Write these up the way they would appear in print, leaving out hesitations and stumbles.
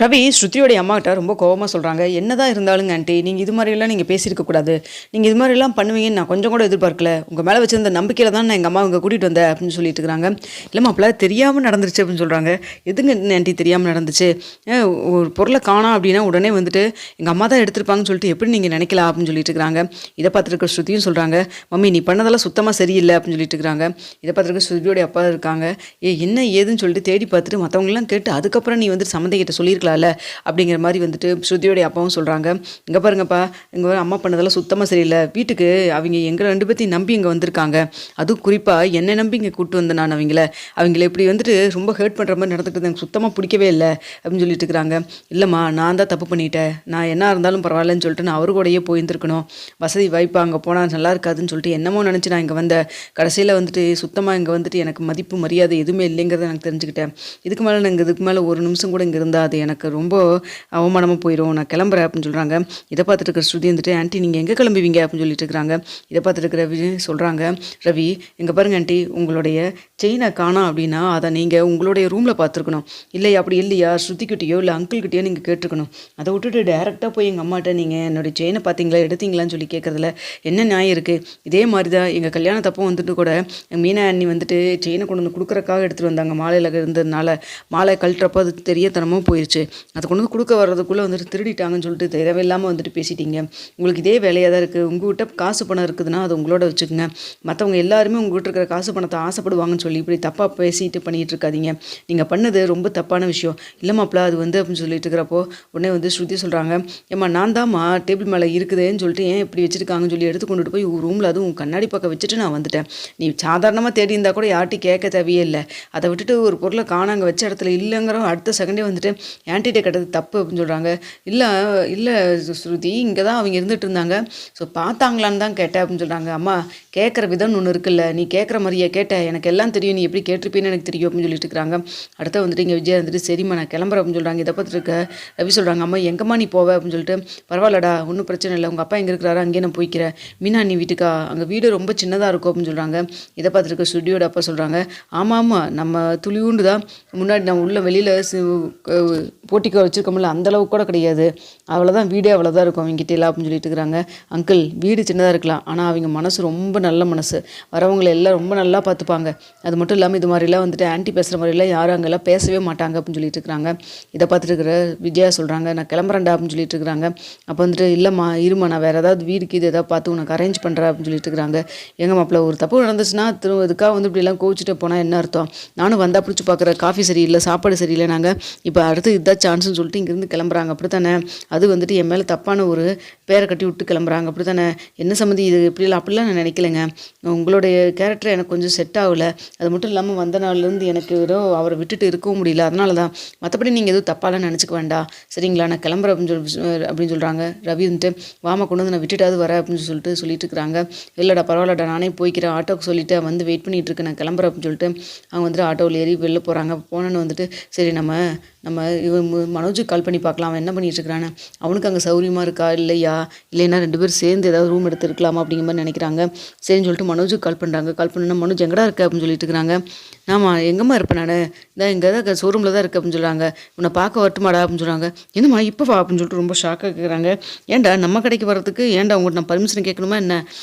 ரவி ஸ்ருதியோடைய அம்மாகிட்ட ரொம்ப கோவமாக சொல்கிறாங்க. என்னதான் இருந்தாலுங்க ஆண்டி, நீங்கள் இது மாதிரியெல்லாம் நீங்கள் பேசியிருக்கக்கூடாது. நீங்கள் இது மாதிரிலாம் பண்ணுவீங்கன்னு நான் கொஞ்சம் கூட எதிர்பார்க்கல. உங்கள் மேலே வச்சிருந்த நம்பிக்கையில் தான் நான் எங்கள் அம்மா இங்கே கூட்டிகிட்டு வந்தேன் அப்படின்னு சொல்லிட்டு இருக்கிறாங்க. இல்லைம்மா அப்போலாம் தெரியாமல் நடந்துருச்சு அப்படின்னு சொல்கிறாங்க. எதுங்க ஆண்டி தெரியாமல் நடந்துச்சு? ஒரு பொருளை காணோம் அப்படின்னா உடனே வந்துட்டு எங்கள் அம்மா தான் எடுத்திருப்பாங்கன்னு சொல்லிட்டு எப்படி நீங்கள் நினைக்கலாம் அப்படின்னு சொல்லிட்டு இருக்கிறாங்க. இதை பார்த்துருக்க ஸ்ருதியும் சொல்கிறாங்க, மம்மி நீ பண்ணதெல்லாம் சுத்தமாக சரியில்லை அப்படின்னு சொல்லிட்டு இருக்கிறாங்க. இதை பார்த்துருக்க ஸ்ருதியோடைய அப்பா இருக்காங்க. என்ன ஏதுன்னு சொல்லிட்டு தேடி பார்த்துட்டு மற்றவங்களாம் கேட்டு அதுக்கப்புறம் நீ வந்துட்டு சம்மந்திக்கிட்ட சொல்லியிருக்கலாம்ல அப்படிங்கிற மாதிரி வந்துட்டு ஸ்ருதியோடைய அப்பாவும் சொல்கிறாங்க. இங்கே பாருங்கப்பா, எங்கள் அம்மா பண்ணதெல்லாம் சுத்தமாக சரியில்லை. வீட்டுக்கு அவங்க எங்களை 2 பேர்த்தையும் நம்பி இங்கே வந்திருக்காங்க. அதுவும் குறிப்பாக என்னை நம்பி இங்கே கூப்பிட்டு வந்தேன் நான். அவங்கள இப்படி வந்துட்டு ரொம்ப ஹர்ட் பண்ணுற மாதிரி நடந்துக்கிட்டு எனக்கு சுத்தமாக பிடிக்கவே இல்லை அப்படின்னு சொல்லிட்டு இருக்கிறாங்க. இல்லைம்மா நான் தான் தப்பு பண்ணிட்டேன், நான் என்ன இருந்தாலும் பரவாயில்லன்னு சொல்லிட்டு நான் அவரு கூடயே போயிருந்துருக்கணும். வசதி வாய்ப்பு அங்கே போனால் நல்லா இருக்காதுன்னு சொல்லிட்டு என்னமோ நினச்சி நான் இங்கே வந்தேன். கடைசியில் வந்துட்டு சுத்தமாக இங்கே வந்துட்டு எனக்கு மதிப்பு மரியாதை எதுவுமே இல்லைங்கிறத எனக்கு தெரிஞ்சுக்கிட்டேன். இதுக்கு மேலே நான் இதுக்கு மேலே ஒரு நிமிஷம் கூட இங்கே இருந்தால் அது எனக்கு ரொம்ப அவமானமாக போயிடும், நான் கிளம்புறேன் அப்படின்னு சொல்கிறாங்க. இதை பார்த்துட்டு இருக்கிற ஸ்ருதி வந்துட்டு, ஆண்டி நீங்கள் எங்கே கிளம்புவீங்க அப்படின்னு சொல்லிட்டு இருக்கிறாங்க. இதை பார்த்துட்டு இருக்கிற ரவி சொல்கிறாங்க, ரவி எங்கே பாருங்க ஆண்டி, உங்களுடைய செயினை காணோம் அப்படின்னா அதை நீங்கள் உங்களுடைய ரூமில் பார்த்துருக்கணும். இல்லை அப்படி இல்லையா ஸ்ருதிக்கிட்டேயோ இல்லை அங்கிள்கிட்டயோ நீங்கள் கேட்டுருக்கணும். அதை விட்டுட்டு டேரெக்டாக போய் எங்கள் அம்மாட்ட நீங்கள் என்னுடைய செயினை பார்த்தீங்களா எடுத்தீங்களான்னு சொல்லி கேட்குறதுல என்ன நியாயம் இருக்குது? இதே மாதிரி தான் எங்கள் கல்யாணத்தப்போ வந்துட்டு கூட மீனா அண்ணி வந்துட்டு செயினை கொண்டு வந்து கொடுக்குறக்காக எடுத்துகிட்டு வந்தாங்க. மாலையில் இருந்ததுனால மாலை கழட்டுறப்போ அது தெரியத்தனமும் போயிடுச்சு. அதை கொண்டு வந்து கொடுக்க வர்றதுக்குள்ளே வந்துட்டு திருடிட்டாங்கன்னு சொல்லிட்டு தேவையில்லாமல் வந்துட்டு பேசிட்டீங்க. உங்களுக்கு இதே வேலையாக தான் இருக்குது. உங்கள்கிட்ட காசு பணம் இருக்குதுன்னா அது உங்களோட வச்சுக்கோங்க. மற்றவங்க எல்லாருமே உங்கள்கிட்ட இருக்கிற காசு பணத்தை ஆசைப்படுவாங்கன்னு சொல்லி இப்படி தப்பாக பேசிட்டு பண்ணிகிட்டு இருக்காதீங்க. நீங்கள் பண்ணது ரொம்ப தப்பான விஷயம். இல்லைம்மாப்ல அது வந்து அப்படின்னு சொல்லிட்டு இருக்கிறப்போ உடனே வந்து ஸ்ருதி சொல்கிறாங்க, ஏம்மா நான் தான்மா டேபிள் மேலே இருக்குதுன்னு சொல்லிட்டு ஏன் இப்படி வச்சுருக்காங்கன்னு சொல்லி எடுத்து கொண்டுட்டு போய் ரூமில் அதுவும் கண்ணாடி பக்கம் வச்சுட்டு நான் வந்துட்டேன். நீ சாதாரணமாக தேடி இருந்தால் கூட யார்ட்டையும் கேட்க தேவையே இல்லை. அதை விட்டுட்டு ஒரு பொருளை காணாங்க வச்ச இடத்துல இல்லைங்கிற அடுத்த செகண்டே வந்துட்டு ஆன்டிகிட்ட கேட்டது தப்பு அப்படின்னு சொல்கிறாங்க. இல்லை இல்லை ஸ்ருதி, இங்கே தான் அவங்க இருந்துகிட்டு இருந்தாங்க, ஸோ பார்த்தாங்களான்னு தான் கேட்டேன் அப்படின்னு சொல்கிறாங்க. அம்மா கேட்குற விதம்னு ஒன்று இருக்குல்ல, நீ கேட்குற மாதிரியே கேட்டேன், எனக்கு எல்லாம் தெரியும், நீ எப்படி கேட்டிருப்பீன்னு எனக்கு தெரியும் அப்படின்னு சொல்லிட்டு இருக்கிறாங்க. அடுத்த வந்துட்டு இங்கே விஜயா வந்துட்டு சரிம்மா நான் கிளம்புறேன் அப்படின்னு சொல்கிறாங்க. இதை பார்த்துட்டு இருக்க ரவி சொல்கிறாங்க, அம்மா எங்கம்மா நீ போவ அப்படின்னு சொல்லிட்டு. பரவாயில்லடா ஒன்றும் பிரச்சனை இல்லை, உங்கள் அப்பா எங்கே இருக்கிறாரோ அங்கேயே நான் போய்க்கிறேன். மீனா நீ வீட்டுக்கா, அங்கே வீடு ரொம்ப சின்னதாக இருக்கும் அப்படின்னு சொல்கிறாங்க. இதை பார்த்துட்டு இருக்க ஸ்டுடியோட அப்பா சொல்கிறாங்க, ஆமாம் ஆமாம் நம்ம துளியூண்டு தான் முன்னாடி நான் உள்ள வெளியில் போட்டிக்க வச்சுருக்கோம்ல அந்தளவுக்கு கூட கிடையாது, அவ்வளோதான் வீடே அவ்வளோதான் இருக்கும் அவங்ககிட்ட எல்லாம் அப்படின்னு சொல்லிட்டு இருக்கிறாங்க. அங்கிள் வீடு சின்னதாக இருக்கலாம், ஆனால் அவங்க மனசு ரொம்ப நல்ல மனசு, வரவங்களை எல்லாம் ரொம்ப நல்லா பார்த்துப்பாங்க. அது மட்டும் இல்லாமல் இது மாதிரிலாம் வந்துட்டு ஆன்ட்டி பேசுகிற மாதிரிலாம் யாரும் அங்கெல்லாம் பேசவே மாட்டாங்க அப்படின்னு சொல்லிட்டு இருக்கிறாங்க. இதை பார்த்துட்டு இருக்கிற விஜயா சொல்கிறாங்க, நான் கிளம்புறேன்டா அப்படின்னு சொல்லிட்டு இருக்கிறாங்க. அப்போ வந்துட்டு இல்லைம்மா இருமா நான் வேறு ஏதாவது வீடுக்கு இது எதாவது பார்த்து உனக்கு அரேஞ்ச் பண்ணுறேன் அப்படின்னு சொல்லிட்டு இருக்கிறாங்க. எங்கள் மாப்பிள்ள ஒரு தப்பு நடந்துச்சுன்னா இதுக்காக வந்து இப்படிலாம் கோவிச்சுட்டு போனால் என்ன அர்த்தம்? நானும் வந்தால் பிடிச்சி பார்க்குற காஃபி சரியில்லை, சாப்பாடு சரியில்லை, நாங்கள் இப்போ அடுத்து இதுதான் சான்ஸ்னு சொல்லிட்டு இங்கேருந்து கிளம்புறாங்க. அப்படி தானே? அது வந்துட்டு என் மேலே தப்பான ஒரு பேரை கட்டி விட்டு கிளம்புறாங்க. அப்படி தானே? என்ன சம்மந்தி இது இப்படிலாம் அப்படிலாம் நான் நினைக்கலைங்க. உங்களுடைய கேரக்டர் எனக்கு கொஞ்சம் செட் ஆகலை. அது மட்டும் இல்லாமல் வந்த நாள்லேருந்து எனக்கு ஏதோ அவரை விட்டுட்டு இருக்கவும் முடியல, அதனால தான். மற்றபடி நீங்கள் எதுவும் தப்பாலாம் நினச்சிக்க வேண்டாம் சரிங்களா, நான் கிளம்புறேன் அப்படின்னு சொல்கிறாங்க. ரவி வந்துட்டு வாமா கொண்டு வந்து நான் விட்டுட்டாவது வரேன் அப்படின்னு சொல்லிட்டு இருக்கிறாங்க. இல்லைடா பரவாயில்லடா நானே போய்க்கிறேன், ஆட்டோக்கு சொல்லிவிட்டு வந்து வெயிட் பண்ணிகிட்டு இருக்கேன், நான் கிளம்புறேன் அப்படின்னு சொல்லிட்டு அவங்க வந்துட்டு ஆட்டோவில் ஏறி வெளில போகிறாங்க. போனோன்னு வந்துட்டு சரி நம்ம இவன் மனோஜுக்கு கால் பண்ணி பார்க்கலாம், அவன் என்ன பண்ணிட்டு இருக்கிறான்னு, அவனுக்கு அங்கே சௌரியமாக இருக்கா இல்லையா, இல்லைன்னா 2 பேரும் சேர்ந்து ஏதாவது ரூம் எடுத்துருக்கலாமா அப்படிங்கிற மாதிரி நினைக்கிறாங்க. சரின்னு சொல்லிட்டு மனோஜுக்கு கால் பண்ணுறாங்க. கால் பண்ணா மனோஜ் எங்கடா இருக்க அப்படின்னு சொல்லிட்டு இருக்கிறாங்க. ஆமாம் எங்கம்மா இருப்பேன் நான், இதான் இங்கே தான் ஷோரூமில் தான் இருக்குது அப்படின்னு சொல்கிறாங்க. உன்னை பார்க்க வரட்டுமாடா அப்படின்னு சொல்கிறாங்க. என்னம்மா இப்போ வா அப்படின்னு சொல்லிட்டு ரொம்ப ஷாக்காக கேட்குறாங்க. ஏன்டா நம்ம கடைக்கு வரதுக்கு ஏன்டா உங்கள்கிட்ட நான் பர்மிஷன் கேட்கணுமா என்ன?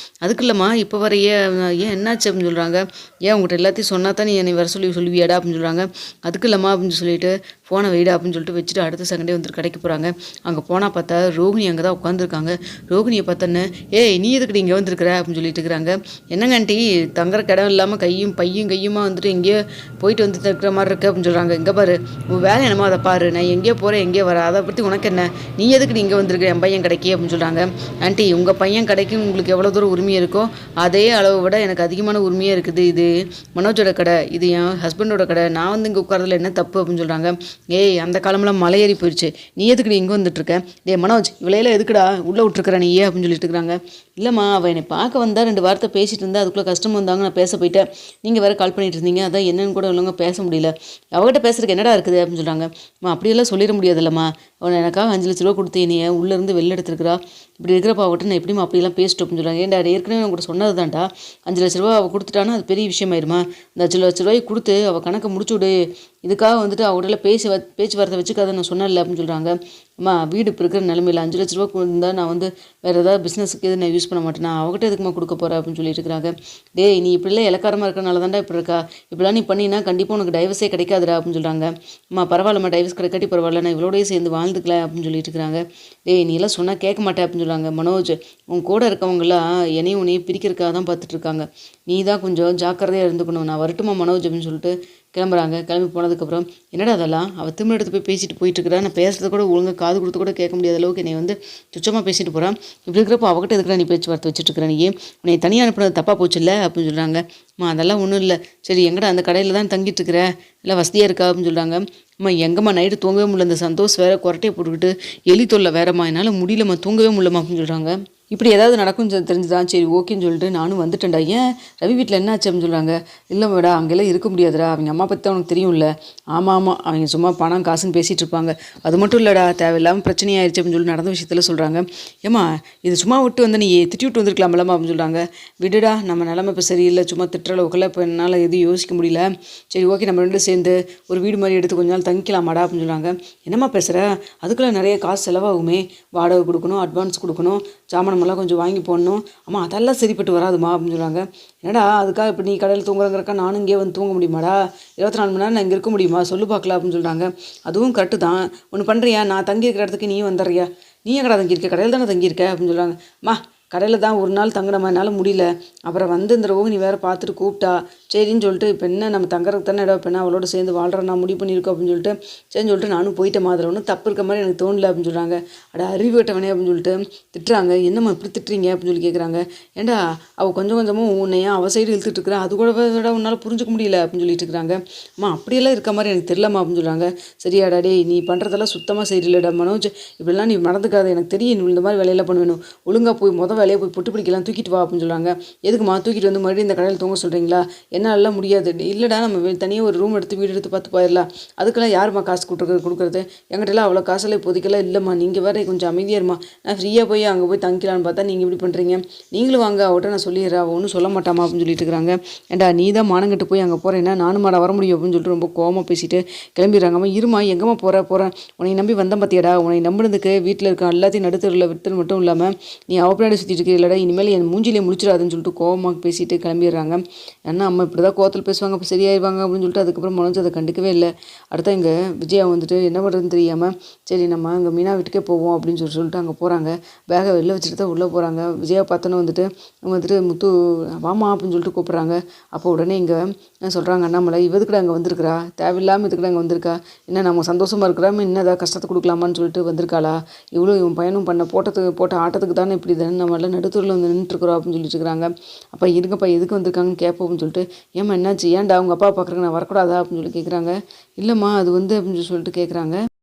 அதுக்கு இல்லைம்மா இப்போ வரையே ஏன் என்னாச்சு அப்படின்னு சொல்கிறாங்க. ஏன் உங்கள்கிட்ட எல்லாத்தையும் சொன்னா தான் நீ என்னை வர சொல்லுவியாடா அப்படின்னு சொல்கிறாங்க. அதுக்கு இல்லைம்மா அப்படின்னு சொல்லிட்டு ஃபோனை வைடா அப்படின்னு சொல்லிட்டு வச்சுட்டு அடுத்த செகண்டே வந்துட்டு கடைக்கு போகிறாங்க. அங்கே போனால் பார்த்தா ரோகிணி அங்கே தான் உட்காந்துருக்காங்க. ரோகிணியை பார்த்தோன்னே ஏய் நீ எதுக்கு இங்கே வந்திருக்கிற அப்படின்னு சொல்லிட்டு இருக்கிறாங்க. என்னங்க ஆண்டி தங்குற இடம் இல்லாமல் பையும் கையுமா வந்துட்டு எங்கேயோ போயிட்டு வந்து இருக்கிற மாதிரி இருக்கு அப்படின்னு சொல்கிறாங்க. இங்கே பாரு உன் வேலை என்னமோ அதை பாரு, நான் எங்கேயோ போகிறேன் எங்கேயோ வர, அதை பற்றி உனக்கு என்ன, நீ எதுக்கு இங்கே வந்திருக்க என் பையன் கடைக்கு அப்படின்னு சொல்கிறாங்க. ஆண்டி உங்கள் பையன் கடைக்கு உங்களுக்கு எவ்வளோ தூரம் உரிமை இருக்கோ அதே அளவை விட எனக்கு அதிகமான உரிமையாக இருக்குது. இது மனோஜோட கடை, இது என் ஹஸ்பண்டோட கடை, நான் வந்து இங்கே உட்காரதுல என்ன தப்பு அப்படின்னு சொல்கிறாங்க. ஏய் அந்த காலமெல்லாம் மலை ஏறி போயிடுச்சு, நீ எதுக்கு இங்கே வந்துட்டுருக்க, மனோஜ் இவளையெல்லாம் எதுக்குடா உள்ளே விட்டுருக்குற நீ அப்படின்னு சொல்லிட்டு இருக்கிறாங்க. இல்லைம்மா அவள் என்னை பார்க்க வந்தால் 2 வார்த்தை பேசிகிட்டு இருந்தால் அதுக்குள்ளே கஷ்டமாக வந்தாங்க, நான் பேச போயிட்டேன், நீங்கள் வேறு கால் பண்ணிட்டு இருந்தீங்க, அதான் என்னன்னு கூட இல்லைங்க பேச முடியல, அவகிட்ட பேசுறதுக்கு என்னடா இருக்குது அப்படின்னு சொல்கிறாங்க. அப்படியெல்லாம் சொல்லிட முடியாதுல்லம்மா, அவனை எனக்காக 5,00,000 ரூபா கொடுத்து என்னைய உள்ளேருந்து வெளில எடுத்துருக்கிறா. இப்படி இருக்கிறப்ப அவகிட்ட நான் எப்படிமா அப்படிலாம் பேசிட்டு அப்படின்னு சொல்கிறாங்க. ஏன்டா ஏற்கனவே உங்கள்கிட்ட சொன்னது தான்டா, 5,00,000 ரூபா அவள் கொடுத்துட்டானா அது பெரிய விஷயமாயிருமா? இந்த 5,00,000 ரூபாய் கொடுத்து அவள் கணக்கை முடிச்சு விடு. இதுக்காக வந்துட்டு அவகிட்ட பேச்சுவார்த்தை வச்சுக்காத நான் சொன்னேன்ல அப்படின்னு சொல்கிறாங்க. அம்மா வீடு இப்போ இருக்கிற நிலமையில 5,00,000 ரூபா இருந்தால் நான் வந்து வேறு ஏதாவது பிஸ்னஸுக்கு எது நான் யூஸ் பண்ண மாட்டேன், நான் அவகிட்ட எதுக்குமா கொடுக்க போகிறேன் அப்படின்னு சொல்லிட்டு இருக்கிறாங்க. டேய் நீ இப்படிலாம் இலக்காரமாக இருக்கிறனால தான்டா இப்படி இருக்கா, இப்படிலாம் நீ பண்ணினா கண்டிப்பாக உனக்கு டைவர்ஸே கிடைக்காதுடா அப்படின்னு சொல்கிறாங்க. அம்மா பரவாயில்லம்மா, டைவர்ஸ் கிடைக்காட்டி பரவாயில்ல, நான் இவ்வளோடய சேர்ந்து வாழ்ந்துக்கல அப்படின்னு சொல்லிட்டு இருக்கிறாங்க. டேய் நீ எல்லாம் சொன்னால் கேட்க மாட்டேன் அப்படின்னு சொல்கிறாங்க. மனோஜ் உன் கூட இருக்கவங்களாம் என்னையும் உன்னையும் பிரிக்கிறதுக்காக தான் பார்த்துட்ருக்காங்க, நீ தான் கொஞ்சம் ஜாக்கிரதையாக இருந்துக்கணும், நான் வரட்டுமா மனோஜ் அப்படின்னு சொல்லிட்டு கிளம்புறாங்க. கிளம்பி போனதுக்கப்புறம் என்னடா அதெல்லாம் அவள் திரும்ப எடுத்து போய் பேசிட்டு போயிட்டுருக்கிறா, நான் பேசுறது கூட ஒழுங்காக காது கொடுத்து கூட கேட்க முடியாத அளவுக்கு என்னை வந்து துச்சமாக பேசிட்டு போகிறான். இப்படி இருக்கிறப்ப அவகிட்ட எதுக்குடா நீ பேச்சுவார்த்தை வச்சுட்டுருக்கிறேன், நீ உன்னை தனியாக அனுப்புனது தப்பாக போச்சு இல்லை அப்படின்னு சொல்கிறாங்க. அதெல்லாம் ஒன்றும் இல்லை, சரி எங்கடா அந்த கடையில் தான் தங்கிட்டு இருக்கிற, இல்லை வசதியாக இருக்கா அப்படின்னு சொல்கிறாங்க. எங்கம்மா நைட்டு தூங்கவே முடியல, இந்த சந்தோஷ் வேறு குரட்டையை போட்டுக்கிட்டு எலி தொல்லை வேறம்மா, என்னால் முடியலம்மா தூங்கவே முடியலம்மா அப்படின்னு சொல்கிறாங்க. இப்படி ஏதாவது நடக்கும் தெரிஞ்சுதான் சரி ஓகேன்னு சொல்லிட்டு நானும் வந்துட்டேன்டா. ஏன் ரவி வீட்டில் என்ன ஆச்சு அப்படின்னு சொல்கிறாங்க. இல்லை மேடா அங்கெல்லாம் இருக்க முடியாதுடா, அவங்க அம்மா பற்றி உனக்கு தெரியும்ல. ஆமாம் அவங்க சும்மா பணம் காசுன்னு பேசிகிட்டு இருப்பாங்க, அது மட்டும் இல்லைடா தேவையில்லாமல் பிரச்சனையாயிருச்சு அப்படின்னு சொல்லி நடந்த விஷயத்தில் சொல்கிறாங்க. ஏம்மா இது சும்மா விட்டு வந்து நீ திட்டி விட்டு வந்துருக்கலாமல்லம்மா அப்படின்னு சொல்கிறாங்க. விடுடா நம்ம நிலமை இப்போ சரியில்லை, சும்மா திட்டுற அளவுக்குலாம் இப்போ என்னால் எதுவும் யோசிக்க முடியல, சரி ஓகே நம்ம ரெண்டும் சேர்ந்து ஒரு வீடு மாதிரி எடுத்து கொஞ்ச நாள் தங்கிக்கலாமாடா அப்படின்னு சொல்கிறாங்க. என்னம்மா பேசுகிற, அதுக்குள்ளே நிறைய காசு செலவாகுமே, வாடகை கொடுக்கணும், அட்வான்ஸ் கொடுக்கணும், சாமானமெல்லாம் கொஞ்சம் வாங்கி போடணும், அம்மா அதெல்லாம் சரிப்பட்டு வராதுமா அப்படின்னு சொல்கிறாங்க. என்னடா அதுக்காக இப்போ நீ கடையில் தூங்குறங்கிறக்கா நானும் இங்கே வந்து தூங்க முடியுமாடா, 24 மணி நேரம் நான் இங்கே இருக்க முடியுமா சொல்லு பார்க்கலாம் அப்படின்னு சொல்கிறாங்க. அதுவும் கரெக்டு தான், ஒன்று பண்ணுறியா, நான் தங்கியிருக்கிற இடத்துக்கு நீயும் வந்துடுறியா, நீ எங்கடா தங்கியிருக்க, கடையில் தானே தங்கியிருக்க அப்படின்னு சொல்கிறாங்க. அம்மா கடையில் தான் ஒரு நாள் தங்கினமா என்னால் முடியல, அப்புறம் வந்து இந்த ரோகிணி வேறு பார்த்துட்டு கூப்பிட்டா, சரின்னு சொல்லிட்டு இப்போ என்ன நம்ம தங்குறதுக்கு தானே இடம், இப்போ என்ன அவளோட சேர்ந்து வாழ்கிற நான் முடிவு பண்ணியிருக்கோம் அப்படின்னு சொல்லிட்டு சரின்னு சொல்லிட்டு நானும் போயிட்ட மாதிரி ஒன்றும் தப்பு இருக்க மாதிரி எனக்கு தோணலை அப்படின்னு சொல்கிறாங்க. அட அறிவு கட்டவனே அப்படின்னு சொல்லிட்டு திட்டுறாங்க. என்னம்மா இப்படி திட்டுறீங்க அப்படின்னு சொல்லி கேட்குறாங்க. ஏண்டா அவள் கொஞ்சம் கொஞ்சமும் உன்னையா அவள் சைடு இழுத்துட்டு இருக்கிறா, அது கூட விட உன்னால் புரிஞ்சுக்க முடியல அப்படின்னு சொல்லிட்டு இருக்கிறாங்க. அம்மா அப்படியெல்லாம் இருக்க மாதிரி எனக்கு தெரியலம்மா அப்படின்னு சொல்கிறாங்க. சரியாடா டே நீ பண்ணுறதெல்லாம் சுத்தமாக சரியில்லைடா மனோஜ், இப்படிலாம் நீ நடந்துக்காத, எனக்கு தெரியும் நீ இந்த மாதிரி வேலையெல்லாம் பண்ணுவேணும், ஒழுங்காக போய் வேலையை போய் பொட்டு பிடிக்கலாம் தூக்கிட்டு வா அப்படின்னு சொல்கிறாங்க. எதுக்குமா தூக்கிட்டு வந்து மறுபடியும் இந்த கடையில் தூங்க சொல்கிறீங்களா, என்னாலலாம் முடியாது. இல்லைடா நம்ம தனியாக ஒரு ரூம் எடுத்து வீடு எடுத்து பார்த்து போயிடலாம், அதுக்கெல்லாம் யாரும்மா காசு கொடுக்குறது, எங்கிட்டலாம் அவ்வளோ காசெல்லாம் இப்போதைக்கெல்லாம் இல்லைம்மா, நீங்கள் வேறு கொஞ்சம் அமைதியாக இருமா, நான் ஃப்ரீயாக போய் அங்கே போய் தங்கிக்கலான்னு பார்த்தா நீங்கள் இப்படி பண்ணுறீங்க, நீங்களும் வாங்க அவட்ட நான் சொல்லிடுறேன், அவள் ஒன்றும் சொல்ல மாட்டாமா அப்படின்னு சொல்லிட்டு இருக்கிறாங்க. ஏண்டா நீ தான் மானங்கிட்டு போய் அங்கே போகிறேன்னா நானும் மாட வர முடியும் அப்படின்னு சொல்லிட்டு ரொம்ப கோவமாக பேசிட்டு கிளம்பிடுறாங்கம்மா. இருமா எங்கம்மா போகிறேன், உன்னை நம்பி வந்தேன் பார்த்தியாடா, உன்னை நம்பினதுக்கு வீட்டில் இருக்க எல்லாத்தையும் நடுத்தரில் விட்டு மட்டும் இல்லாமல் நீ அவ பின்னாடி சுற்றிட்டு இருக்க, இல்லைடா இனிமேல் என் மூஞ்சிலே முடிச்சிடாதுன்னு சொல்லிட்டு கோவமாக பேசிட்டு கிளம்பிடுறாங்க. ஏன்னா அம்மா இப்படி தான் கோவத்தில் பேசுவாங்க, அப்போ சரியாயிருவாங்க அப்படின்னு சொல்லிட்டு அதுக்கப்புறம் மனோஜ் அதை கண்டுக்கவே இல்லை. அடுத்த இங்கே விஜயா வந்துட்டு என்ன பண்ணுறதுன்னு தெரியாமல் சரி நம்ம இங்கே மீனா வீட்டுக்கே போவோம் அப்படின்னு சொல்லிட்டு அங்கே போகிறாங்க. பேகை வெளில வச்சுட்டு தான் உள்ளே போகிறாங்க. விஜயா பார்த்தோன்னு வந்துட்டு அவங்க வந்துட்டு முத்து வாமா அப்படின்னு சொல்லிட்டு கூப்பிட்றாங்க. அப்போ உடனே இங்கே சொல்கிறாங்க அண்ணாமலை இவதுக்கிட்ட அங்கே வந்திருக்கிறா, தேவையில்லாமல் இதுக்கிட்ட அங்கே வந்திருக்கா, என்ன நம்ம சந்தோஷமாக இருக்கிறாம என்ன ஏதாவது கஷ்டத்தை கொடுக்கலாமான்னு சொல்லிட்டு வந்திருக்காளா, இவ்வளோ இவன் பையனும் போட்ட ஆட்டத்துக்கு தானே இப்படி தானே நம்ம எல்லாம் நடுத்தூரில் வந்து நின்றுட்டுருக்குறோம் அப்படின்னு சொல்லிட்டு இருக்கிறாங்க. அப்போ இருங்கப்பா எதுக்கு வந்திருக்காங்கன்னு கேட்போம்னு சொல்லிட்டு ஏம்மா என்னாச்சு, ஏன்டா அவங்க அப்பா பார்க்குறக்கு நான் வரக்கூடாதா அப்படின்னு சொல்லி கேட்குறாங்க. இல்லைம்மா அது வந்து அப்படின்னு சொல்லிட்டு கேட்குறாங்க.